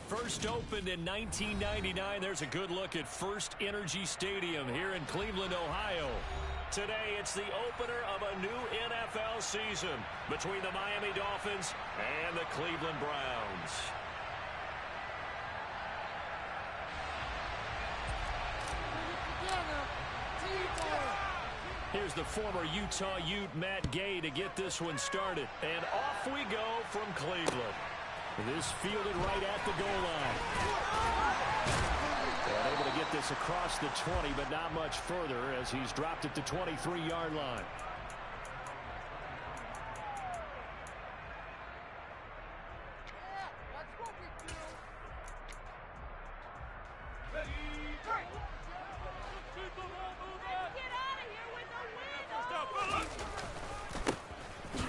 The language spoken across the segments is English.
First opened in 1999. There's a good look at First Energy Stadium here in Cleveland, Ohio. Today, it's the opener of a new NFL season between the Miami Dolphins and the Cleveland Browns. Here's the former Utah Ute Matt Gay to get this one started. And off we go from Cleveland. This fielded right at the goal line. And able to get this across the 20, but not much further as he's dropped at the 23-yard line.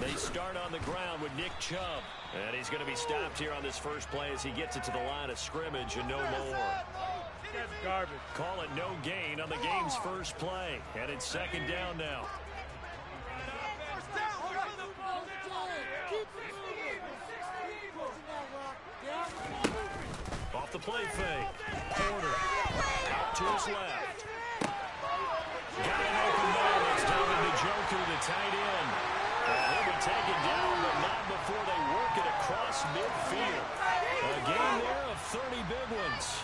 They start on the ground with Nick Chubb. And he's going to be stopped here on this first play as he gets it to the line of scrimmage and no more. That's garbage. Call it no gain on the game's first play. And it's second down now. Off the play fake. Porter out to his left. Got an open man. It's David Njoku, the tight end. He'll be taken down, but not before they work it across midfield. A game there of 30 big ones.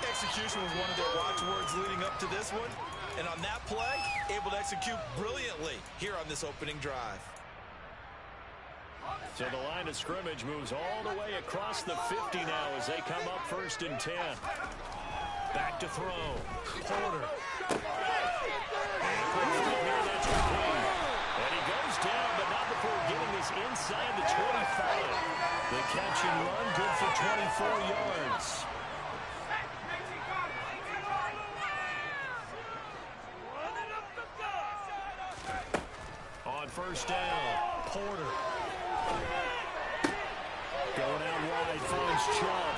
Execution was one of their watchwords leading up to this one. And on that play, able to execute brilliantly here on this opening drive. So the line of scrimmage moves all the way across the 50 now as they come up first and 10. Back to throw. Porter. And he goes down, but not before getting this inside the 25. The catch and run, good for 24 yards. On first down, Porter. Going out wide, finds Chubb.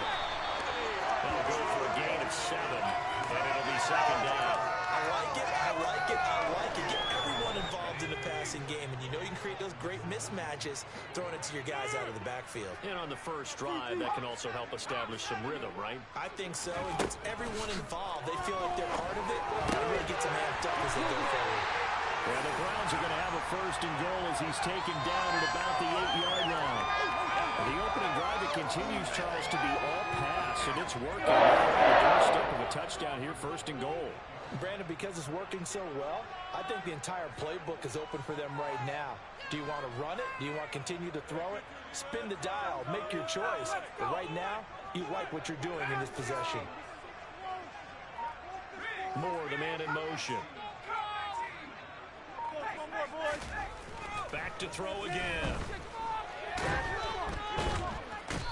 That'll go for a gain of 7, and it'll be second down. I like it, I like it, I like it. Get everyone involved in the passing game, and you know you can create those great mismatches throwing it to your guys out of the backfield. And on the first drive, that can also help establish some rhythm, right? I think so. It gets everyone involved. They feel like they're part of it. It really gets them amped up as they go forward. Yeah, the Browns are going to have a first and goal as he's taken down at about the 8-yard line. The opening drive, it continues, Charles, to be all pass, and it's working. The doorstep of a touchdown here, first and goal. Brandon, because it's working so well, I think the entire playbook is open for them right now. Do you want to run it? Do you want to continue to throw it? Spin the dial. Make your choice. But right now, you like what you're doing in this possession. Moore, the man in motion. Back to throw again.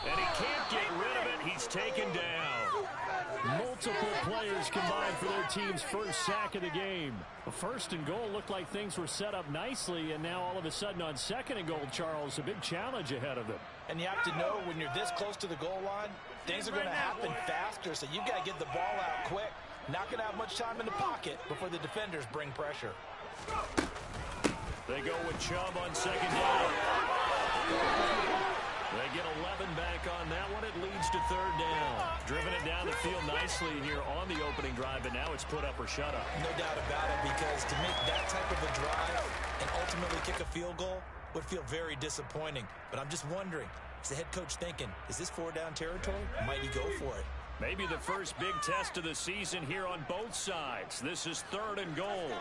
And he can't get rid of it. He's taken down. Multiple players combined for their team's first sack of the game. A first and goal looked like things were set up nicely, and now all of a sudden on second and goal, Charles, a big challenge ahead of them. And you have to know when you're this close to the goal line, things are going to happen faster, so you've got to get the ball out quick. Not going to have much time in the pocket before the defenders bring pressure. They go with Chubb on second down. They get 11 back on that one. It leads to third down. Driven it down the field nicely here on the opening drive, but now it's put up or shut up. No doubt about it, because to make that type of a drive and ultimately kick a field goal would feel very disappointing. But I'm just wondering, is the head coach thinking, is this 4-down territory? Might he go for it? Maybe the first big test of the season here on both sides. This is third and goal.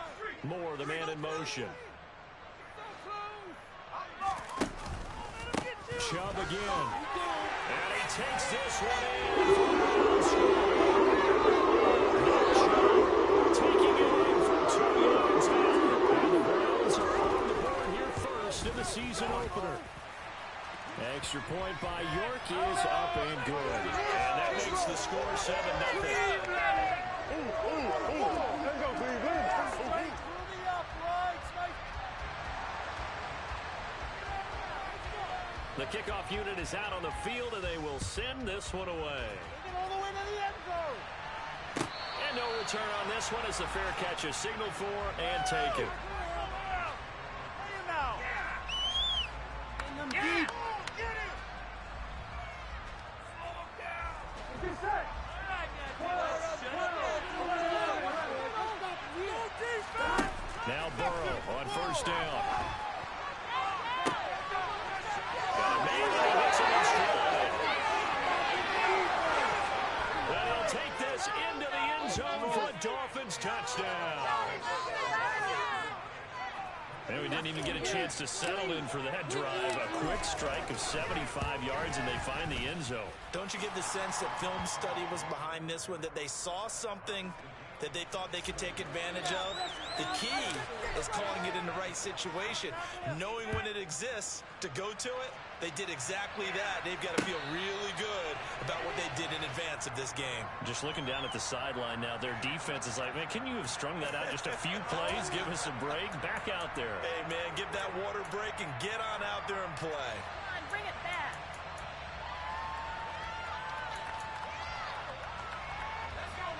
Moore, the man in motion. Chubb again. And he takes this one in. Chubb taking it in from 2 yards out. And the Browns are on the board here first in the season opener. Extra point by York is up and good. And that makes the score 7-0. The kickoff unit is out on the field, and they will send this one away. And no return on this one as the fair catch is signaled for and taken. didn't even get a chance to settle in for that drive. A quick strike of 75 yards, and they find the end zone. Don't you get the sense that film study was behind this one, that they saw something that they thought they could take advantage of? The key is calling it in the right situation, knowing when it exists to go to it. They did exactly that. They've got to feel really good about what they did in advance of this game. Just looking down at the sideline now, their defense is like, man, can you have strung that out just a few plays? Give us a break. Back out there. Hey, man, give that water break and get on out there and play. Come on, bring it back.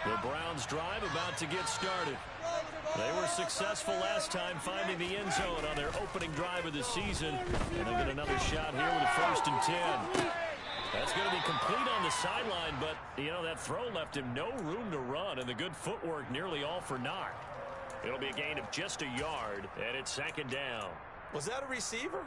The Browns drive about to get started. They were successful last time finding the end zone on their opening drive of the season. And they'll get another shot here with a 1st and 10. That's going to be complete on the sideline, but, you know, that throw left him no room to run, and the good footwork nearly all for naught. It'll be a gain of just a yard, and it's 2nd down. Was that a receiver?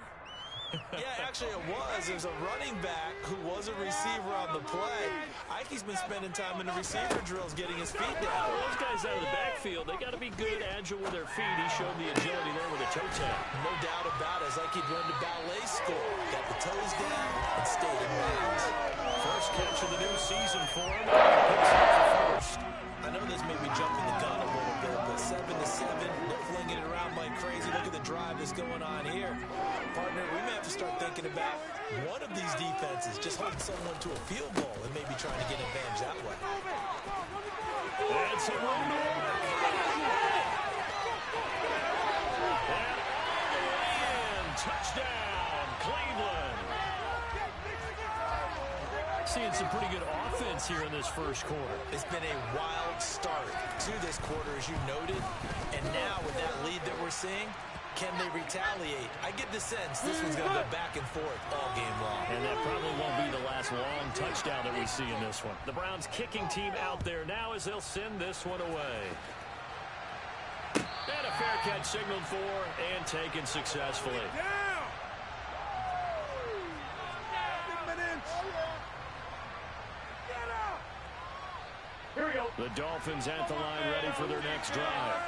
Yeah, actually it was. There's a running back who was a receiver on the play. Ike's been spending time in the receiver drills getting his feet down. Well, those guys out of the backfield, they got to be good, agile with their feet. He showed the agility there with a toe tap. No doubt about it. It's like he'd run the ballet school. Got the toes down and stayed in bounds. First catch of the new season for him. Picks up the first. I know this may be jumping the gun a little bit, but 7-7, they're flinging it around like crazy. Look at the drive that's going on here. Partner, we may have to start thinking about one of these defenses just holding someone to a field goal and maybe trying to get advantage that way. That's a run. And all the way in. Touchdown, Cleveland. Seeing some pretty good offense here in this first quarter. It's been a wild start to this quarter, as you noted. And now with that lead that we're seeing, can they retaliate? I get the sense this one's going to go back and forth all game long. And that probably won't be the last long touchdown that we see in this one. The Browns kicking team out there now as they'll send this one away. And a fair catch signaled for and taken successfully. The Dolphins at the line ready for their next drive.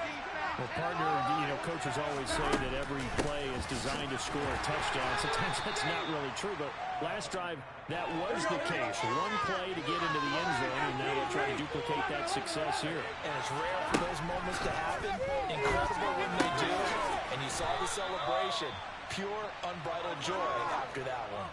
Well, partner, you know, coaches always say that every play is designed to score a touchdown. Sometimes that's not really true, but last drive, that was the case. One play to get into the end zone, and now they'll try to duplicate that success here. And it's rare for those moments to happen. Incredible when they do. And you saw the celebration. Pure, unbridled joy after that one.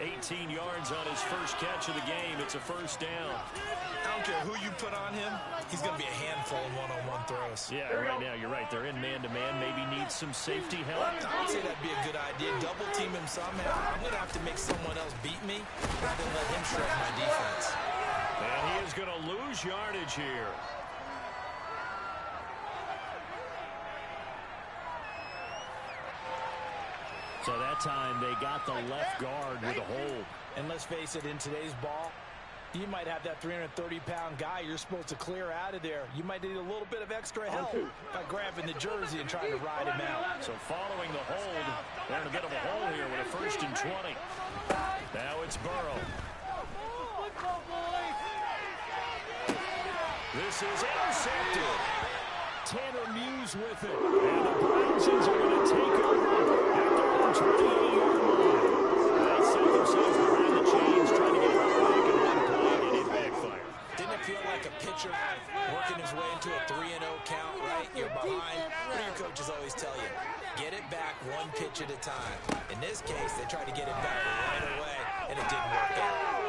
18 yards on his first catch of the game. It's a first down. I don't care who you put on him. He's going to be a handful in one-on-one throws. Yeah, right now, you're right. They're in man-to-man. Maybe needs some safety help. I would say that'd be a good idea. Double team him somehow. I'm going to have to make someone else beat me rather than let him shred my defense. And he is going to lose yardage here. So that time they got the left guard with a hold. And let's face it, in today's ball, you might have that 330-pound guy you're supposed to clear out of there. You might need a little bit of extra help by grabbing the jersey and trying to ride him out. So following the hold, they're in a bit of a hole here with a 1st and 20. Now it's Burrow. This is intercepted. Tanner Muse with it. And the Browns are going to take over at their own 28-yard line. They set themselves behind the chains, trying to get it back in one play, and it backfired. Didn't it feel like a pitcher working his way into a 3-0 count, right? You're behind. What do your coaches always tell you? Get it back one pitch at a time. In this case, they tried to get it back right away, and it didn't work out.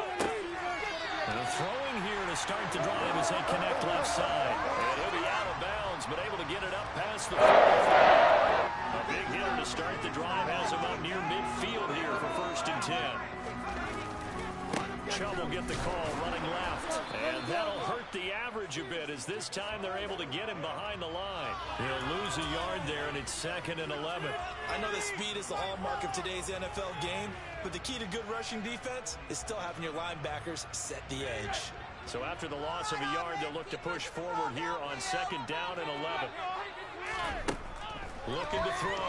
And throwing here to start the drive as they connect left side. And he'll be out of bounds, but able to get it up past the 45. A big hill to start the drive has him up near midfield here for 1st and 10. Chubb will get the call running left. And that'll hurt the average a bit as this time they're able to get him behind the line. He'll lose a yard there, and it's 2nd and 11. I know that speed is the hallmark of today's NFL game, but the key to good rushing defense is still having your linebackers set the edge. So after the loss of a yard, they'll look to push forward here on 2nd down and 11. Looking to throw.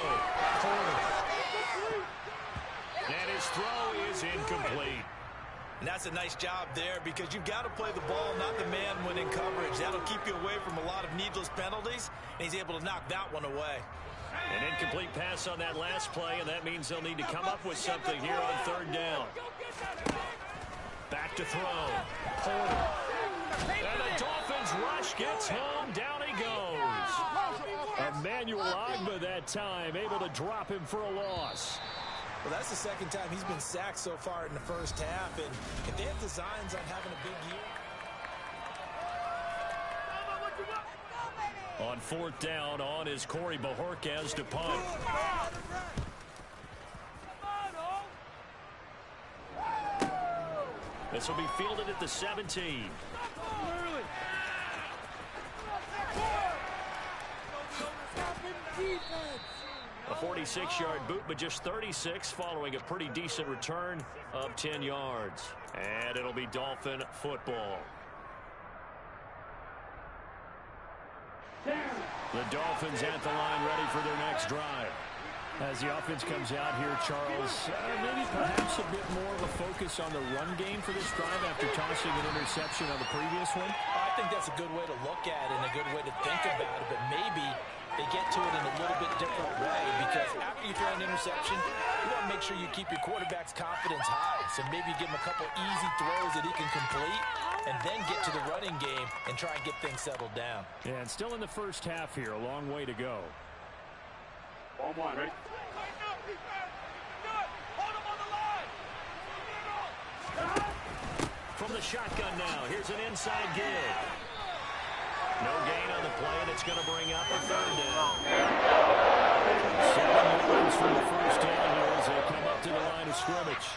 And his throw is incomplete. And that's a nice job there because you've got to play the ball, not the man when in coverage. That'll keep you away from a lot of needless penalties, and he's able to knock that one away. An incomplete pass on that last play, and that means they'll need to come up with something here on third down. Back to throw. Porter. And the Dolphins rush gets home. Down he goes. Emmanuel Ogbah that time, able to drop him for a loss. Well, that's the second time he's been sacked so far in the first half, and if they have designs on having a big year. On fourth down, on is Corey Bajorquez to punt. This will be fielded at the 17. A 46-yard boot, but just 36 following a pretty decent return of 10 yards. And it'll be Dolphin football. The Dolphins at the line, ready for their next drive. As the offense comes out here, Charles, maybe perhaps a bit more of a focus on the run game for this drive after tossing an interception on the previous one. I think that's a good way to look at it and a good way to think about it, but maybe they get to it in a little bit different way, because after you throw an interception, you want to make sure you keep your quarterback's confidence high. So maybe give him a couple easy throws that he can complete, and then get to the running game and try and get things settled down. Yeah, and still in the first half here, a long way to go. One, right? From the shotgun now, here's an inside gig. No gain on the play, and it's going to bring up a third down. 7 yards from the first down here as they come up to the line of scrimmage.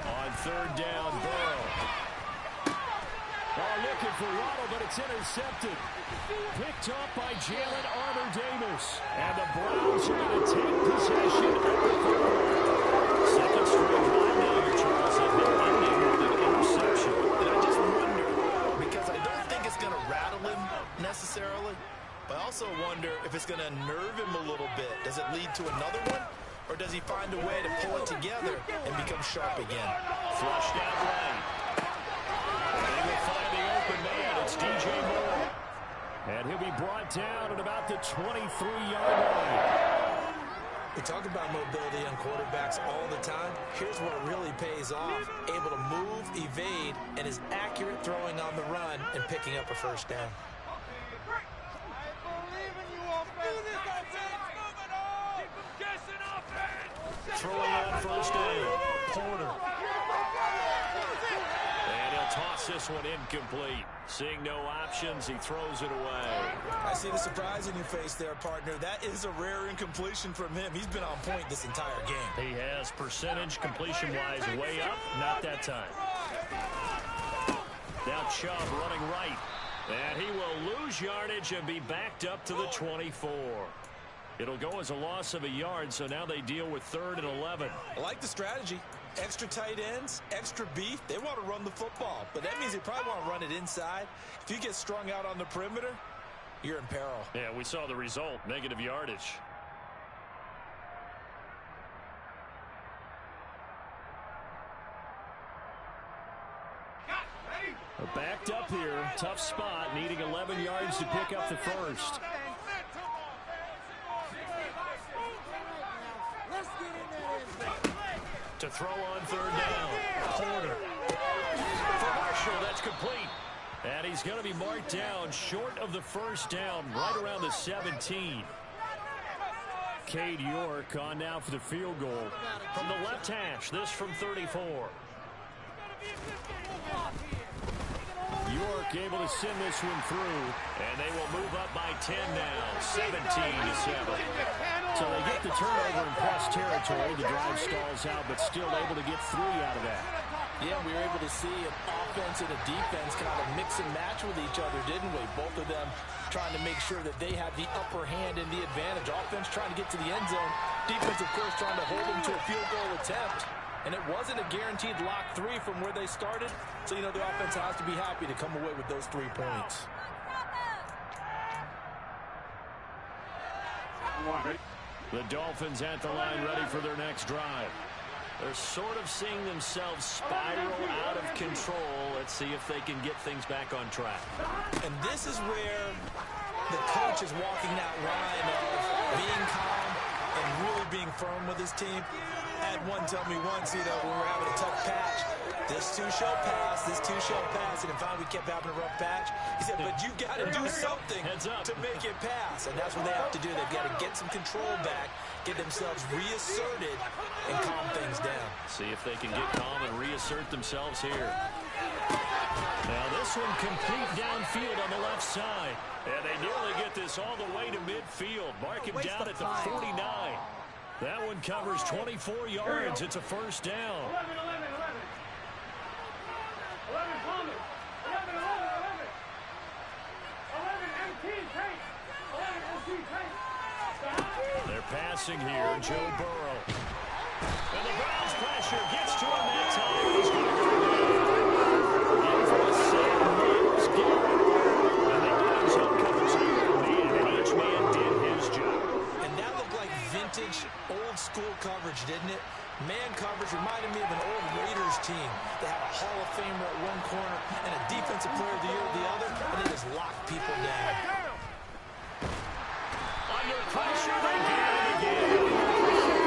On third down, Burrow. Looking for Waddle, but it's intercepted. Picked up by Jalen Armour-Davis. And the Browns are going to take possession of the football. Second straight drive now here, Charles, has been ending with an interception. And I just wonder, because I don't think it's going to rattle him necessarily, but I also wonder if it's going to nerve him a little bit. Does it lead to another one? Or does he find a way to pull it together and become sharp again? Flushed out right. And he will find the open man. It's DJ Moore. And he'll be brought down at about the 23-yard line. We talk about mobility on quarterbacks all the time. Here's where it really pays off. Able to move, evade, and is accurate throwing on the run and picking up a first down. Throwing on first down. Porter. And he'll toss this one incomplete. Seeing no options, he throws it away. I see the surprise in your face there, partner. That is a rare incompletion from him. He's been on point this entire game. He has percentage completion-wise way up. Not that time. Now Chubb running right. And he will lose yardage and be backed up to the 24. It'll go as a loss of a yard, so now they deal with 3rd and 11. I like the strategy. Extra tight ends, extra beef. They want to run the football, but that means they probably want to run it inside. If you get strung out on the perimeter, you're in peril. Yeah, we saw the result, negative yardage. Backed up here, tough spot, needing 11 yards to pick up the first. To throw on 3rd down. Porter. For Marshall, that's complete. And he's going to be marked down short of the first down, right around the 17. Cade York on now for the field goal. From the left hash, this from 34. York able to send this one through, and they will move up by 10 now, 17-7. So they get the turnover in plus territory. The drive stalls out, but still able to get 3 out of that. Yeah, we were able to see an offense and a defense kind of mix and match with each other, didn't we? Both of them trying to make sure that they had the upper hand and the advantage. Offense trying to get to the end zone. Defense, of course, trying to hold them to a field goal attempt. And it wasn't a guaranteed lock 3 from where they started. So, you know, the offense has to be happy to come away with those 3 points. The Dolphins at the line ready for their next drive. They're sort of seeing themselves spiral out of control. Let's see if they can get things back on track. And this is where the coach is walking that line of being calm and really being firm with his team. I had one tell me once, when we were having a tough patch, this too shall pass, this too shall pass, and finally we kept having a rough patch. He said, but you got to do something to make it pass, and that's what they have to do. They've got to get some control back, get themselves reasserted, and calm things down. See if they can get calm and reassert themselves here. Now this one complete downfield on the left side. And they nearly get this all the way to midfield. Mark him down at the 49. That one covers 24 yards. It's a first down. 11 They're passing here. Joe Burrow. And the Browns pressure gets to him that time. He's going to go down. In for a sack, Myers Garrett. And they did his own coverage man, and each man did his job. And that looked like vintage, old-school coverage, didn't it? Man coverage reminded me of an old Raiders team. They had a Hall of Famer at one corner and a Defensive Player of the Year at the other, and they just locked people down. Under pressure, they get it again.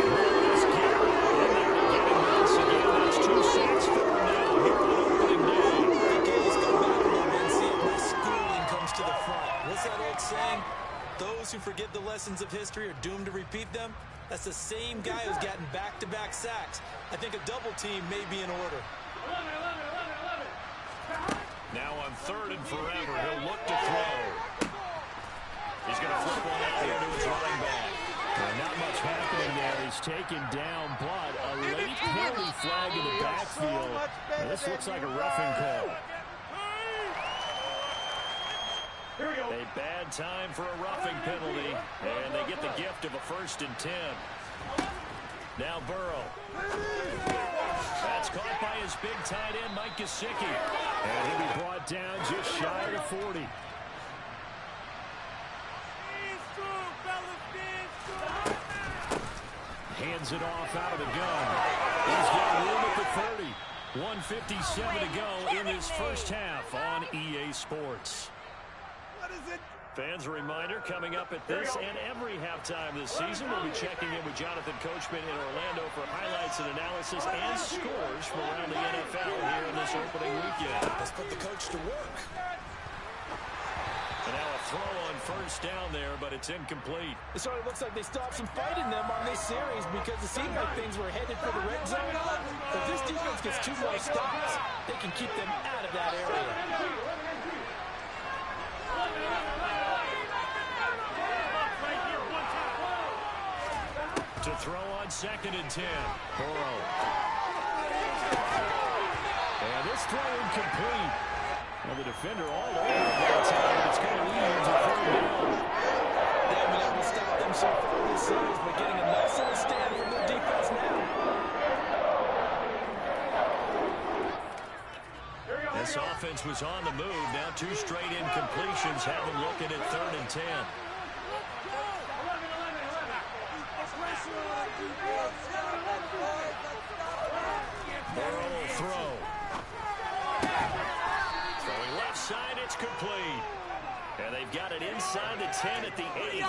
Myers Garrett in there to get him once again. That's 2 sacks for him now here on opening day. Okay, let's go back a little bit and see if my schooling comes to the front. What's that old saying? Those who forget the lessons of history are doomed to repeat them. That's the same guy who's gotten back-to-back sacks. I think a double team may be in order. 11. Now on 3rd and forever, he'll look to throw. He's going to flip one out here to his running back. Not much happening there. He's taken down, but a late penalty flag in the backfield. Now, this looks like a roughing call. A bad time for a roughing penalty, and they get the gift of a 1st and 10. Now Burrow. That's caught by his big tight end, Mike Gesicki. And he'll be brought down just shy of the 40. Hands it off out of the gun. He's got room at the 30. 1:57 to go in his first half on EA Sports. Fans, a reminder, coming up at this and every halftime this season, we'll be checking in with Jonathan Coachman in Orlando for highlights and analysis and scores from around the NFL here in this opening weekend. Let's put the coach to work. And now a throw on 1st down there, but it's incomplete. It sort of looks like they stopped some fight in them on this series because it seemed like things were headed for the red zone. If this defense gets 2 more stops, they can keep them out of that area. To throw on 2nd and 10. Burrow. And this throw incomplete. Well, the defender all over that time. It's going to lead to 3rd down. They haven't been able to stop them so far this series, but getting a nice little stand from their defense now. This offense was on the move. Now 2 straight incompletions have them looking at 3rd and 10. Burrow will throw. Throwing left side, it's complete. And they've got it inside the 10 at the 8.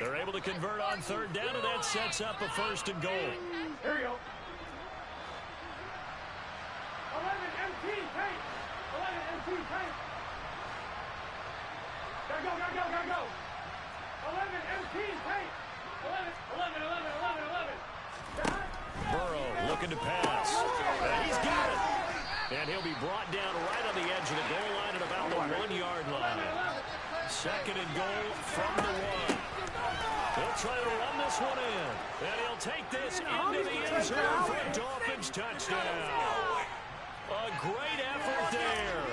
They're able to convert on 3rd down, and that sets up a 1st and goal. Here we go. 11 MT paint. 11 MT paint. Gotta go. 11 MT paint. 11. Burrow looking to pass. And he's got it. And he'll be brought down right on the edge of the goal line at about the 1-yard line. 2nd and goal from the 1. He'll try to run this one in. And he'll take this into the end zone for a Dolphins touchdown. A great effort there.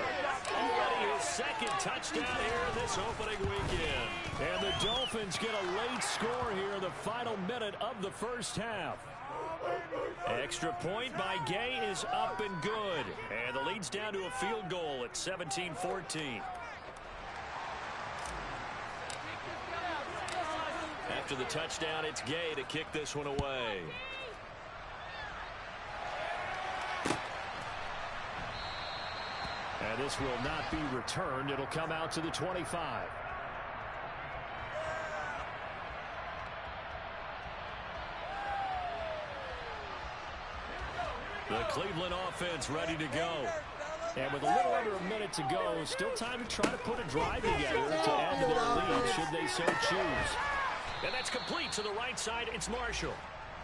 Already his 2nd touchdown here in this opening weekend. And the Dolphins get a late score here in the final minute of the first half. Extra point by Gay is up and good. And the lead's down to a field goal at 17-14. After the touchdown, it's Gay to kick this one away. And this will not be returned. It'll come out to the 25. The Cleveland offense ready to go. And with a little under a minute to go, still time to try to put a drive together to add to their lead, should they so choose. And that's complete to the right side. It's Marshall.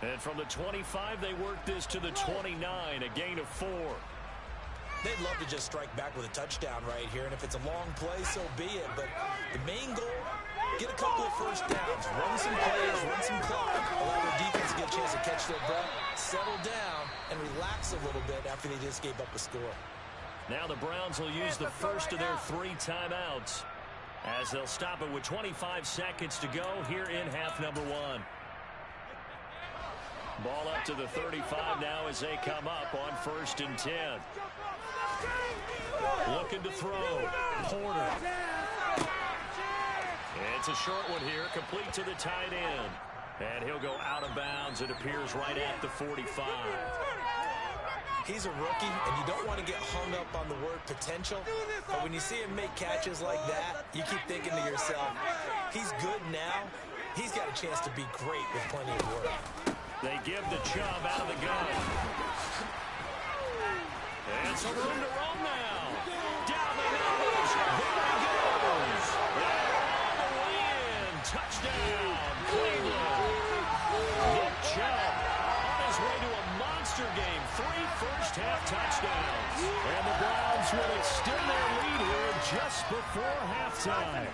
And from the 25, they work this to the 29, a gain of 4. They'd love to just strike back with a touchdown right here, and if it's a long play, so be it. But the main goal, get a couple of first downs, run some plays, run some clock, allow their defense to get a chance to catch their breath, settle down, and relax a little bit after they just gave up a score. Now the Browns will use the first of their 3 timeouts as they'll stop it with 25 seconds to go here in half number 1. Ball up to the 35 now as they come up on 1st and 10. Looking to throw. Porter. It's a short one here, complete to the tight end. And he'll go out of bounds, it appears, right at the 45. He's a rookie, and you don't want to get hung up on the word potential. But when you see him make catches like that, you keep thinking to yourself, he's good now. He's got a chance to be great with plenty of work. They give the Chubb out of the gun. And some room to roam now. Down the nose. There he goes. All the way in. Touchdown, Cleveland. Nick Chubb on his way to a monster game. 3 first-half touchdowns. And the Browns will extend their lead here just before halftime.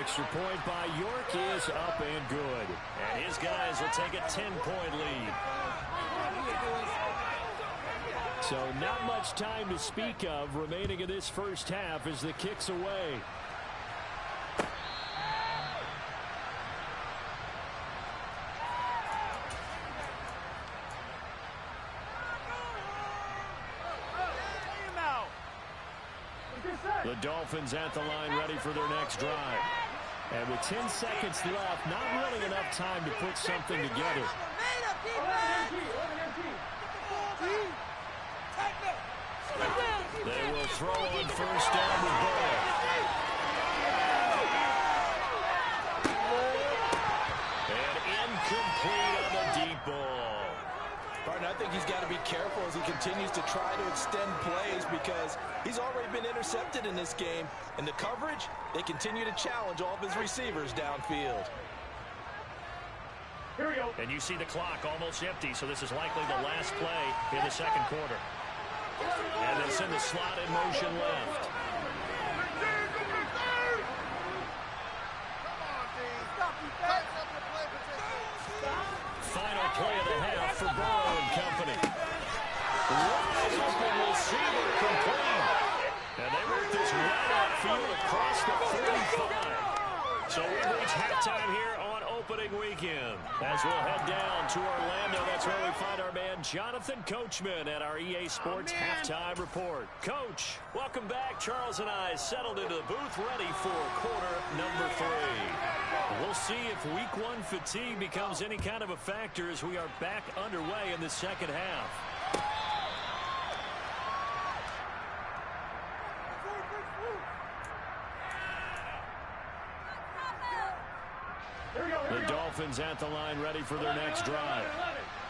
Extra point by York is up and good. And his guys will take a 10-point lead. So not much time to speak of remaining in this first half as the kick's away. The Dolphins at the line ready for their next drive. And with 10 seconds left, not really enough time to put something together. They will throw on 1st down with Ball. And incomplete on the deep ball. Barton, I think he's got to be careful as he continues to try to extend plays because he's already been intercepted in this game. And the coverage, they continue to challenge all of his receivers downfield. Here we go. And you see the clock almost empty, so this is likely the last play in the second quarter. And they send the slot in motion left. Final play of the half for Burrow and company. Wide open receiver complete. And they work this right outfield across the 45. So we reach halftime here on opening weekend. As we'll head down to Orlando, that's where we find our man Jonathan Coachman at our EA Sports Halftime Report. Coach, welcome back. Charles and I settled into the booth ready for quarter number 3. We'll see if week 1 fatigue becomes any kind of a factor as we are back underway in the second half. The Dolphins at the line ready for their next drive.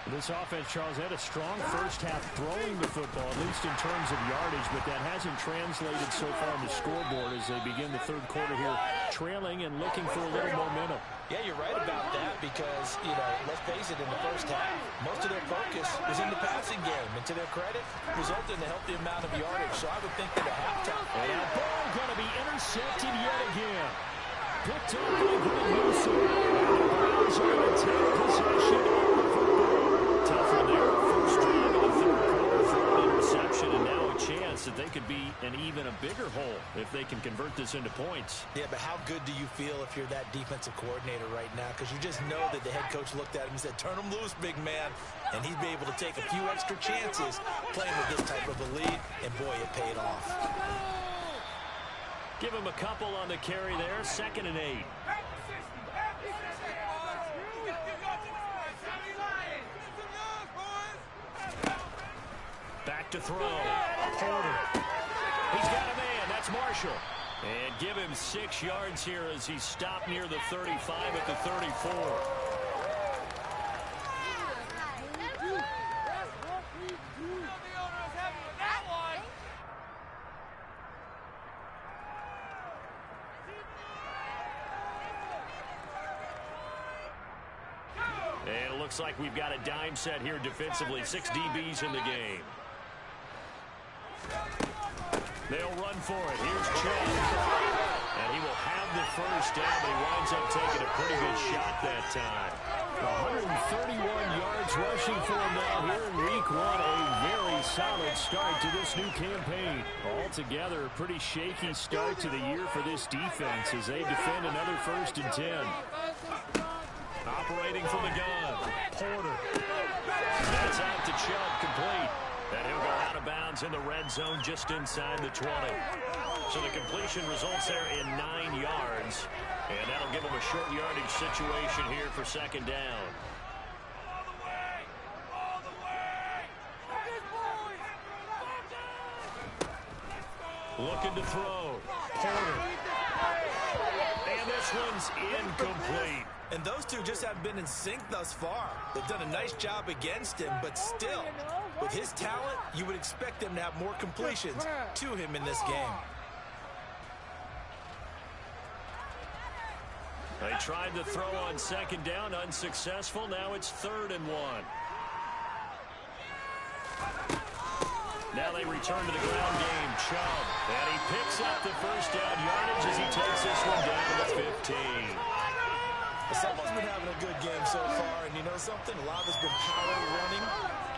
This offense, Charles, had a strong first half throwing the football, at least in terms of yardage, but that hasn't translated so far on the scoreboard as they begin the third quarter here, trailing and looking for a little momentum. Yeah, you're right about that because, you know, let's face it, in the first half, most of their focus was in the passing game. And to their credit, resulted in a healthy amount of yardage. So I would think that at halftime. And that ball going to be intercepted yet again. Picked up by Greg Newsom. The Browns are going to take possession of the football. Tough one there. First drive of the third quarter for an interception, and now a chance that they could be in even a bigger hole if they can convert this into points. Yeah, but how good do you feel if you're that defensive coordinator right now? Because you just know that the head coach looked at him and said, turn him loose, big man. And he'd be able to take a few extra chances playing with this type of a lead, and boy, it paid off. Give him a couple on the carry there. 2nd and 8. Back to throw. Porter. He's got a man. That's Marshall. And give him 6 yards here as he stopped near the 35 at the 34. And it looks like we've got a dime set here defensively. 6 DBs in the game. They'll run for it. Here's Chubb. And he will have the first down, but he winds up taking a pretty good shot that time. 131 yards rushing for him now here in week 1. A very solid start to this new campaign. Altogether, a pretty shaky start to the year for this defense as they defend another 1st and 10. Operating from the gun. Porter. That's out to Chubb, complete. And he'll go out of bounds in the red zone just inside the 20. So the completion results there in 9 yards. And that'll give him a short yardage situation here for 2nd down. Looking to throw. Porter. And this one's incomplete. And those two just haven't been in sync thus far. They've done a nice job against him, but still, with his talent, you would expect them to have more completions to him in this game. They tried to throw on 2nd down, unsuccessful. Now it's 3rd and 1. Now they return to the ground game. Chubb. And he picks up the first down yardage as he takes this one down to the 15. Someone's been having a good game so far, and you know something? A lot of it's been power running.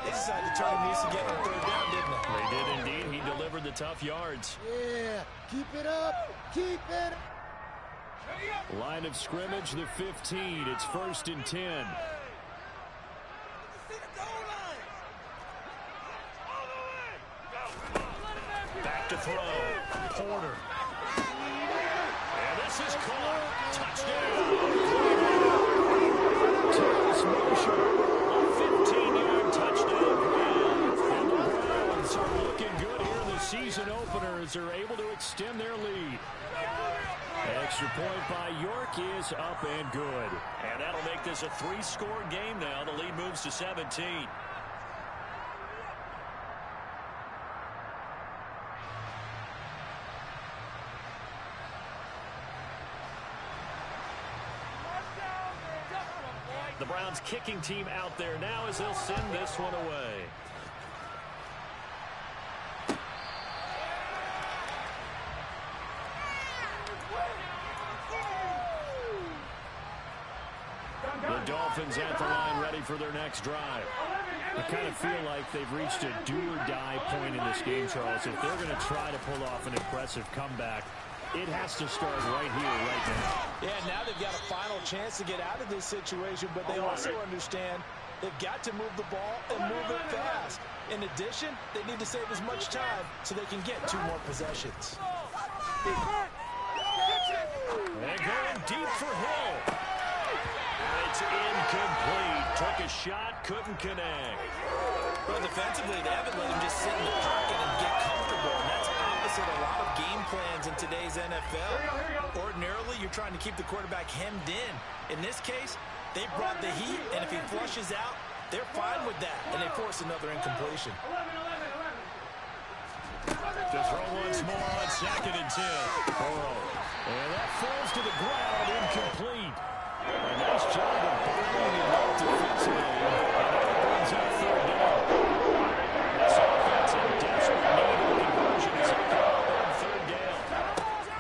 They decided to turn him loose again on 3rd down, didn't they? They did indeed. He delivered the tough yards. Yeah, keep it up. Keep it up. Line of scrimmage, the 15. It's 1st and 10. Back to throw. Porter. And this is caught. Touchdown. Thomas Marshall. A 15-yard touchdown grab. And the Browns are looking good here in the season opener as they're able to extend their lead. Extra point by York is up and good. And that'll make this a 3-score game now. The lead moves to 17. The Browns kicking team out there now as they'll send this one away. The Dolphins at the line ready for their next drive. I kind of feel like they've reached a do-or-die point in this game, Charles. If they're going to try to pull off an impressive comeback, it has to start right here, right now. Yeah, now they've got a final chance to get out of this situation, but they also understand they've got to move the ball and move it fast. In addition, they need to save as much time so they can get 2 more possessions. And going deep for Hill. It's incomplete. Took a shot, couldn't connect. But defensively, they haven't let him just sit in the pocket and get comfortable. And that's opposite a lot of game plans in today's NFL. Ordinarily, you're trying to keep the quarterback hemmed in. In this case, they brought the heat, and if he flushes out, they're fine with that, and they force another incompletion. To throw once more on 2nd and 10. And that falls to the ground, incomplete. A nice job of burning it up defensively. And that brings up 3rd down. This offense in desperate need of conversion as they come up on 3rd down.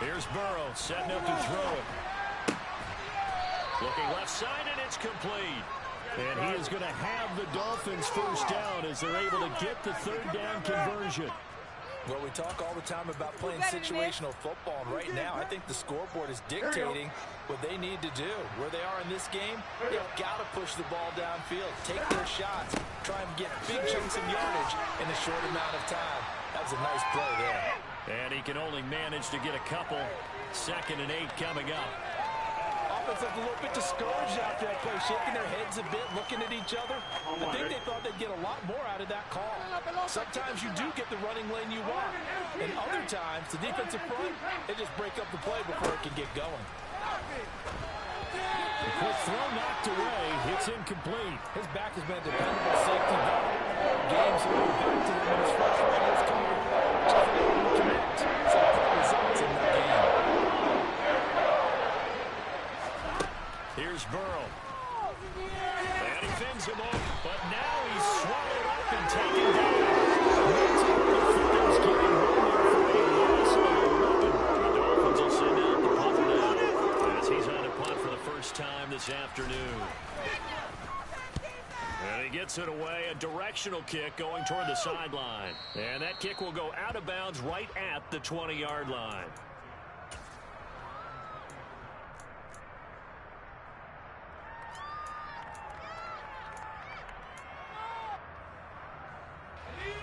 Here's Burrow setting up to throw it. Looking left side, and it's complete. And he is going to have the Dolphins first down as they're able to get the 3rd down conversion. Well, we talk all the time about playing situational football, and right now I think the scoreboard is dictating what they need to do. Where they are in this game, they've got to push the ball downfield, take their shots, try and get big chunks of yardage in a short amount of time. That was a nice play there. And he can only manage to get a couple. 2nd and 8 coming up. defense looked a little bit discouraged after that play, shaking their heads a bit, looking at each other. I think they thought they'd get a lot more out of that call. Sometimes you do get the running lane you want, and other times, the defensive front, they just break up the play before it can get going. Quick throw knocked away. It's incomplete. His back has been a dependable safety valve. Games going back to him in his first Raiders career. Just able to connect. Some good results in that game. Here's Burrow. And he fins him off, but now he's swallowed up and taken down. The Phins getting home there for a loss of 11. The Dolphins will send out the punter now, as he's on a punt for the first time this afternoon. And he gets it away, a directional kick going toward the sideline. And that kick will go out of bounds right at the 20-yard line.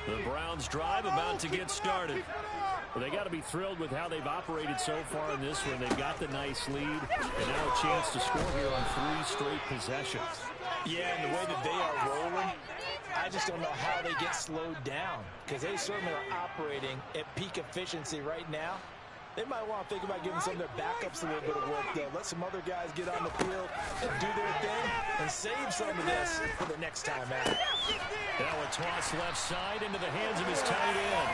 The Browns drive about to get started. Well, they got to be thrilled with how they've operated so far in this one. They've got the nice lead, and now a chance to score here on 3 straight possessions. Yeah, and the way that they are rolling, I just don't know how they get slowed down, because they certainly are operating at peak efficiency right now. They might want to think about giving some of their backups a little bit of work, though. Let some other guys get on the field and do their thing and save some of this for the next time out. Now a toss left side into the hands of his tight end.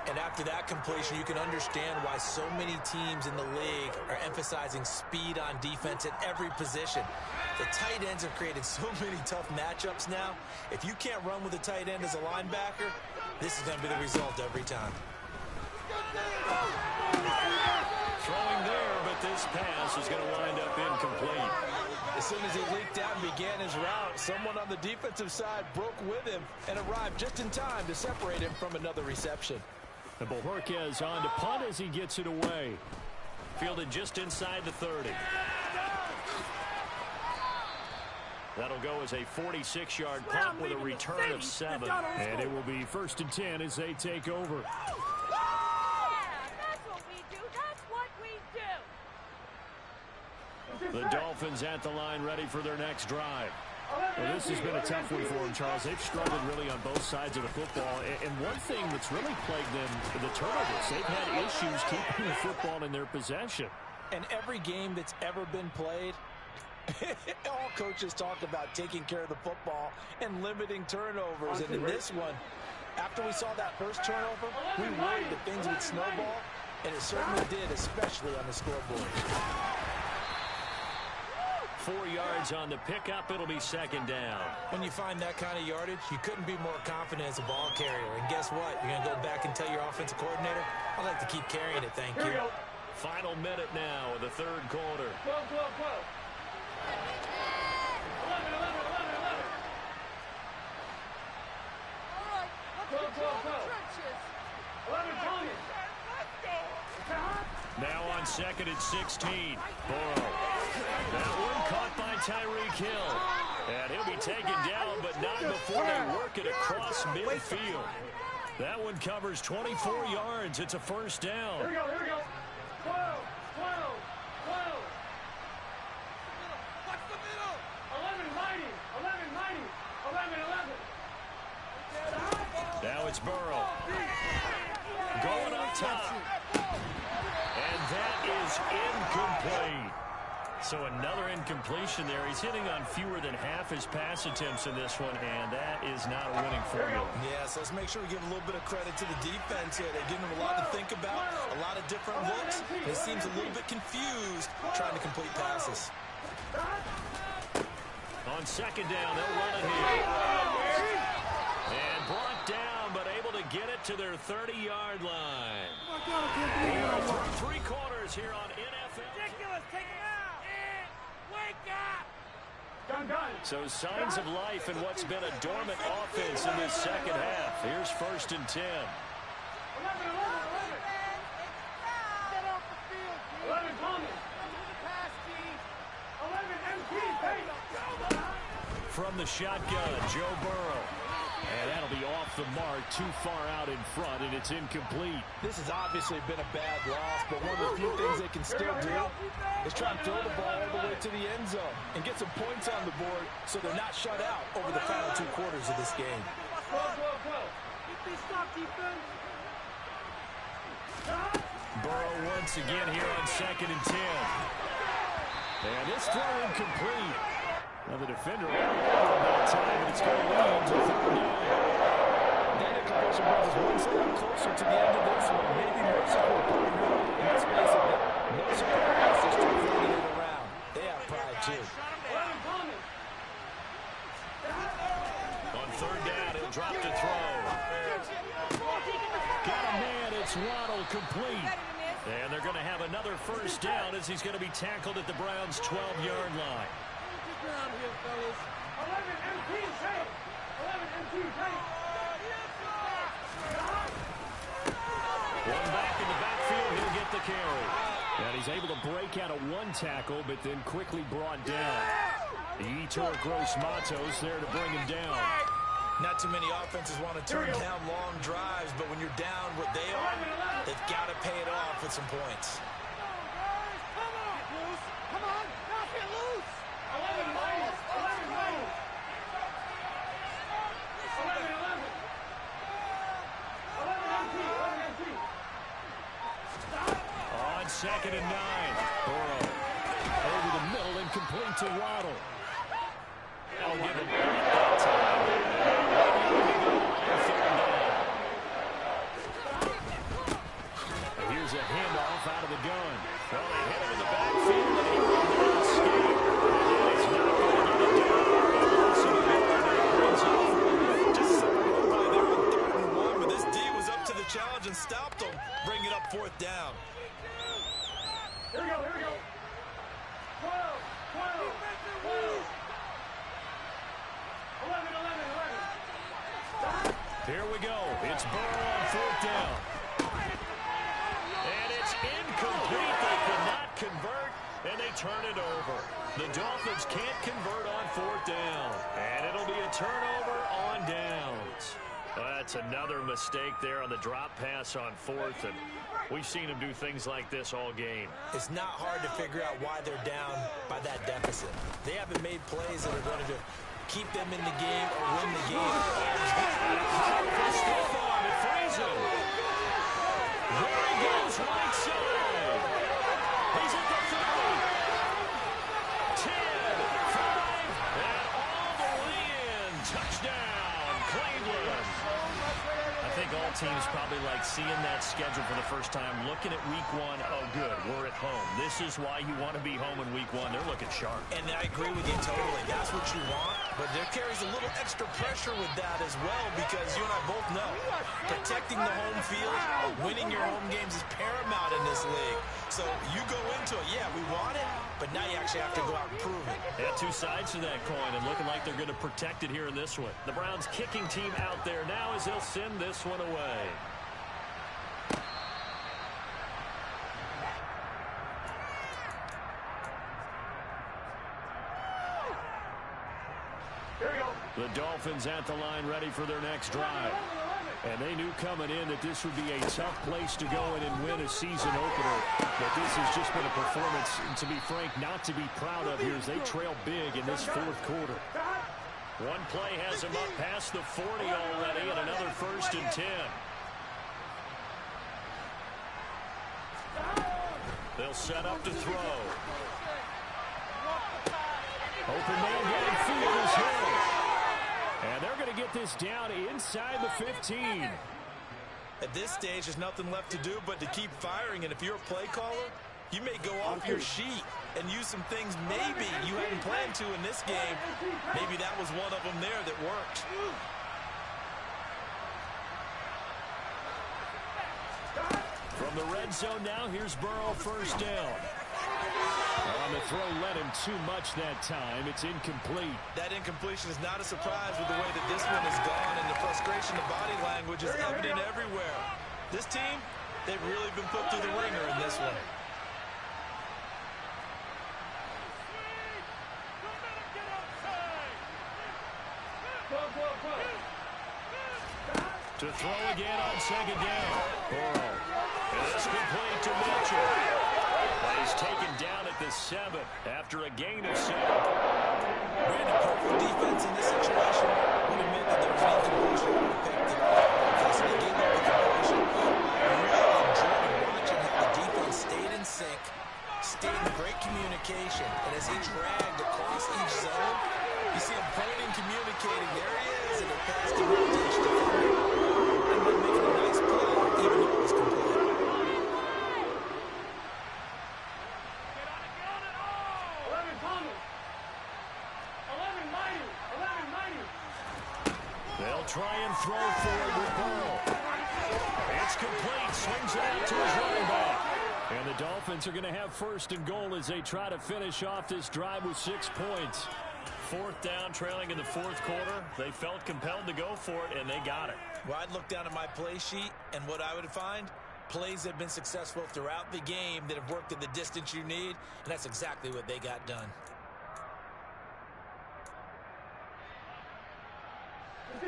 And after that completion, you can understand why so many teams in the league are emphasizing speed on defense at every position. The tight ends have created so many tough matchups now. If you can't run with a tight end as a linebacker, this is going to be the result every time. Throwing there, but this pass is going to wind up incomplete. As soon as he leaked out and began his route, someone on the defensive side broke with him and arrived just in time to separate him from another reception. And Bojorquez on to punt as he gets it away. Fielded just inside the 30. That'll go as a 46-yard punt with a return of 7. And it will be 1st and 10 as they take over. The Dolphins at the line, ready for their next drive. Well, this has been a tough one for them, Charles. They've struggled really on both sides of the football. And one thing that's really plagued them, the turnovers. They've had issues keeping the football in their possession. And every game that's ever been played, all coaches talk about taking care of the football and limiting turnovers. And in this one, after we saw that first turnover, we worried that things would snowball, and it certainly did, especially on the scoreboard. 4 yards on the pickup. It'll be 2nd down. When you find that kind of yardage, you couldn't be more confident as a ball carrier. And guess what? You're going to go back and tell your offensive coordinator, I'd like to keep carrying it, thank you. Final minute now of the 3rd quarter. 12, 12, 12. 11, 11, 11, 11. All right, let's 12, 12, 12. 11, Tony. Now on 2nd and 16. Burrow. That one caught by Tyreek Hill. And he'll be taken down, but not before they work it across midfield. That one covers 24 yards. It's a 1st down. Here we go, here we go. 12, 12, 12. Watch the middle. 11, mighty. 11, mighty. 11, 11. Now it's Burrow. Going up top. And that is incomplete. So another incompletion there. He's hitting on fewer than half his pass attempts in this one, and that is not a winning formula. Yeah, so let's make sure we give a little bit of credit to the defense here. They're giving him a lot to think about, a lot of different looks. He seems a little bit confused trying to complete passes. On 2nd down, they'll run it here. And brought down, but able to get it to their 30-yard line. Through 3 quarters here on NFL. Ridiculous, take it out. Wake up. Done. So signs of life in what's been a dormant offense in this 2nd half. Here's 1st and 10. 11, 11, 11. Get off the field, G. 11, Tony. Pass, G. 11, MP. Hey, From the shotgun, Joe Burrow. And that'll be off the mark, too far out in front, and it's incomplete. This has obviously been a bad loss, but one of the few things they can still do is try and throw the ball all the way to the end zone and get some points on the board so they're not shut out over the final 2 quarters of this game. Burrow once again here on 2nd and 10. And this throw incomplete. Now the defender that time, and it's going to lead to 3rd down. That incompletion brings us one step closer to the end of this one. Maybe merciful partner. And let's face it, no surprise, they're still flinging it around. They have pride, too. On 3rd down, he'll drop to throw. Got a man, it's Waddle, complete. And they're going to have another 1st down as he's going to be tackled at the Browns' 12-yard line. 11 MT tape. 11 MT tape. One back in the backfield, he'll get the carry. And he's able to break out of 1 tackle, but then quickly brought down. Yetur Gross-Matos there to bring him down. Not too many offenses want to turn down long drives, but when you're down what they are, they've got to pay it off with some points. Come on, knock it loose. 11 minus. 11 minus. 11 11. 11 MT. 11 MT. On 2nd and 9, Burrow over the middle, incomplete to Waddle. I'll give him that time. Here's a handoff out of the gun. Well, they hit him in the backfield, and he will not escape. And it's not going to get it down. Just so play there on 3rd and 1, but this D was up to the challenge and stopped them, bringing up 4th down. Here we go. 12. 11. 11. Here we go. It's Burrow on 4th down. And it's incomplete. They could not convert, and they turn it over. The Dolphins can't convert on 4th down. And it'll be a turnover on downs. That's another mistake there on the drop pass on 4th, and we've seen him do things like this all game. It's not hard to figure out why they're down by that deficit. They haven't made plays that are going to keep them in the game or win the game. Stiff arm, it frees him. There he goes, right side. He's at the 30. 10, 5, and all the way in. Touchdown, Cleveland. I think all teams probably like seeing that schedule for the first time, looking at week 1. Oh, good, we're at home. This is why you want to be home in week 1. They're looking sharp. And I agree with you totally. That's what you want. But there carries a little extra pressure with that as well, because you and I both know protecting the home field, winning your home games is paramount in this league. So you go into it, yeah, we want it, but now you actually have to go out and prove it. Yeah, 2 sides to that coin, and looking like they're going to protect it here in this one. The Browns kicking team out there now as they'll send this one away. The Dolphins at the line ready for their next drive. And they knew coming in that this would be a tough place to go in and win a season opener. But this has just been a performance, to be frank, not to be proud of here as they trail big in this 4th quarter. One play has them up past the 40 already, and another 1st and 10. They'll set up to throw. Open man downfield is Hill. And they're going to get this down inside the 15. At this stage, there's nothing left to do but to keep firing. And if you're a play caller, you may go off your sheet and use some things maybe you hadn't planned to in this game. Maybe that was one of them there that worked. From the red zone now, here's Burrow, 1st down. On the throw, led him too much that time. It's incomplete. That incompletion is not a surprise with the way that this one has gone, and the frustration, the body language is evident everywhere. This team, they've really been put through the ringer in this one. To throw again on second down. Burrow. It's complete to Mitchell. He's taken down at the 7 after a gain of 7. Brandon, perfect defense in this situation would admit that there was an incompletion that picked it up. Okay, so they gave up the completion. I really enjoyed watching how the defense stayed in sync, stayed in great communication, and as he dragged across each zone, you see him pointing, communicating. There he is, and it passed him out to each defender. And then making a nice play, even though it was complete. They'll try and throw forward with Burrow. It's complete. Swings it out to his running back. And the Dolphins are going to have first and goal as they try to finish off this drive with 6 points. 4th down, trailing in the 4th quarter. They felt compelled to go for it, and they got it. Well, I'd look down at my play sheet, and what I would find, plays that have been successful throughout the game that have worked at the distance you need, and that's exactly what they got done. And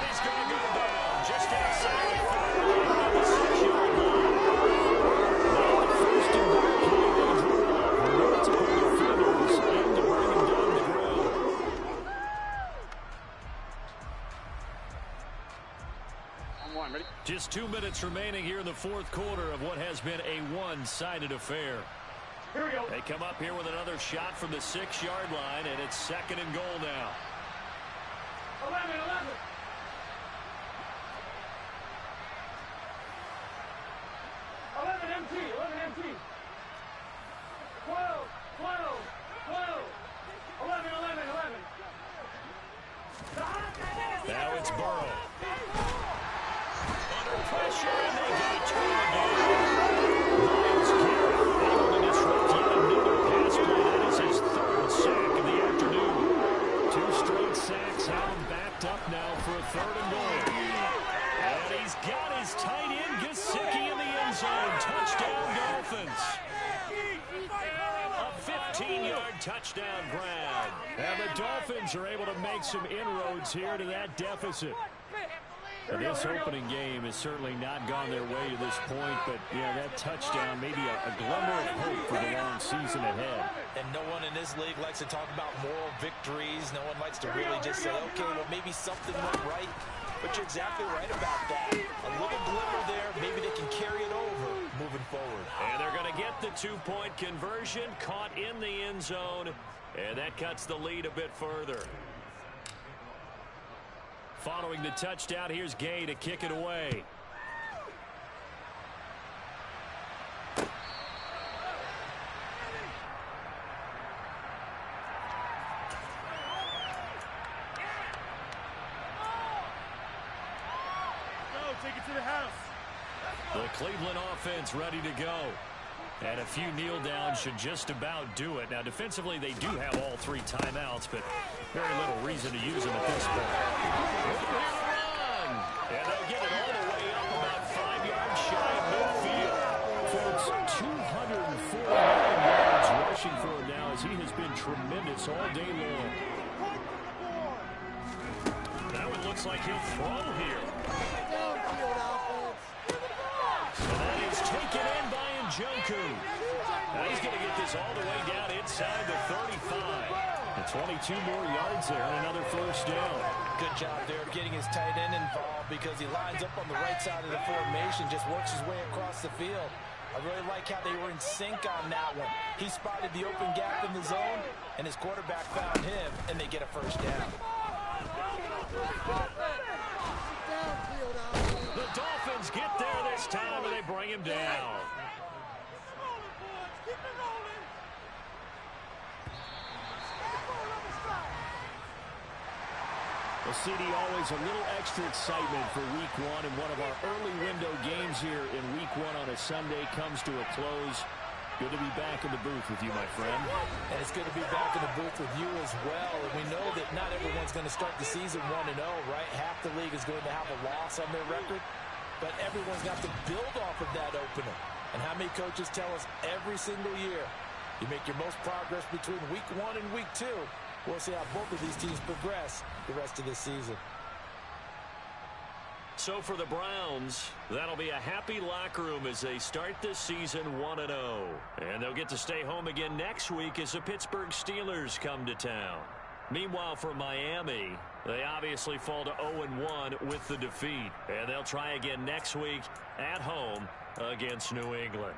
he's going to go down just outside the 6-yard line. Now the first and goal play they drew up. Multiple defenders aim to bring him down the ground. Just 2 minutes remaining here in the 4th quarter of what has been a one-sided affair. Here we go. They come up here with another shot from the 6-yard line, and it's 2nd and goal now. 11. 11 MT. 12. 11. Now it's Burrow. Under pressure, and they get it to him again. Miles Garrett able to disrupt yet another pass play. That is his 3rd sack of the afternoon. 2 straight sacks have him backed up now for a 3rd and goal. And he's got his tight end, Gesicki, in the end zone. Touchdown, Dolphins. A 15-yard touchdown grab. And the Dolphins are able to make some inroads here to that deficit. This opening game has certainly not gone their way to this point, but yeah, that touchdown, maybe a glimmer of hope for the long season ahead. And no one in this league likes to talk about moral victories. No one likes to really just say, okay, well, maybe something went right. But you're exactly right about that. A little glimmer there. Maybe they can carry it over moving forward. And they're going to get the 2-point conversion, caught in the end zone, and that cuts the lead a bit further. Following the touchdown, here's Gay to kick it away. Take it to the house. The Cleveland offense ready to go. And a few kneel downs should just about do it. Now, defensively, they do have all 3 timeouts, but very little reason to use them at this point. Run! And they'll get it all the way up about 5 yards shy of midfield. Folks, 249 yards rushing for him now as he has been tremendous all day long. Now it looks like he'll throw here. So that is taken in by Njoku. Now he's going to get this all the way down inside the 35. And 22 more yards there and another first down. Good job there of getting his tight end involved because he lines up on the right side of the formation, just works his way across the field. I really like how they were in sync on that one. He spotted the open gap in the zone, and his quarterback found him, and they get a first down. The Dolphins get there this time, and they bring him down. Well, CD, always a little extra excitement for Week 1, and one of our early window games here in Week 1 on a Sunday comes to a close. Good to be back in the booth with you, my friend. And it's good to be back in the booth with you as well. And we know that not everyone's going to start the season 1-0, right? Half the league is going to have a loss on their record. But everyone's got to build off of that opener. And how many coaches tell us every single year, you make your most progress between week 1 and week 2. We'll see how both of these teams progress the rest of this season. So for the Browns, that'll be a happy locker room as they start this season 1-0. And they'll get to stay home again next week as the Pittsburgh Steelers come to town. Meanwhile, for Miami, they obviously fall to 0-1 with the defeat. And they'll try again next week at home against New England.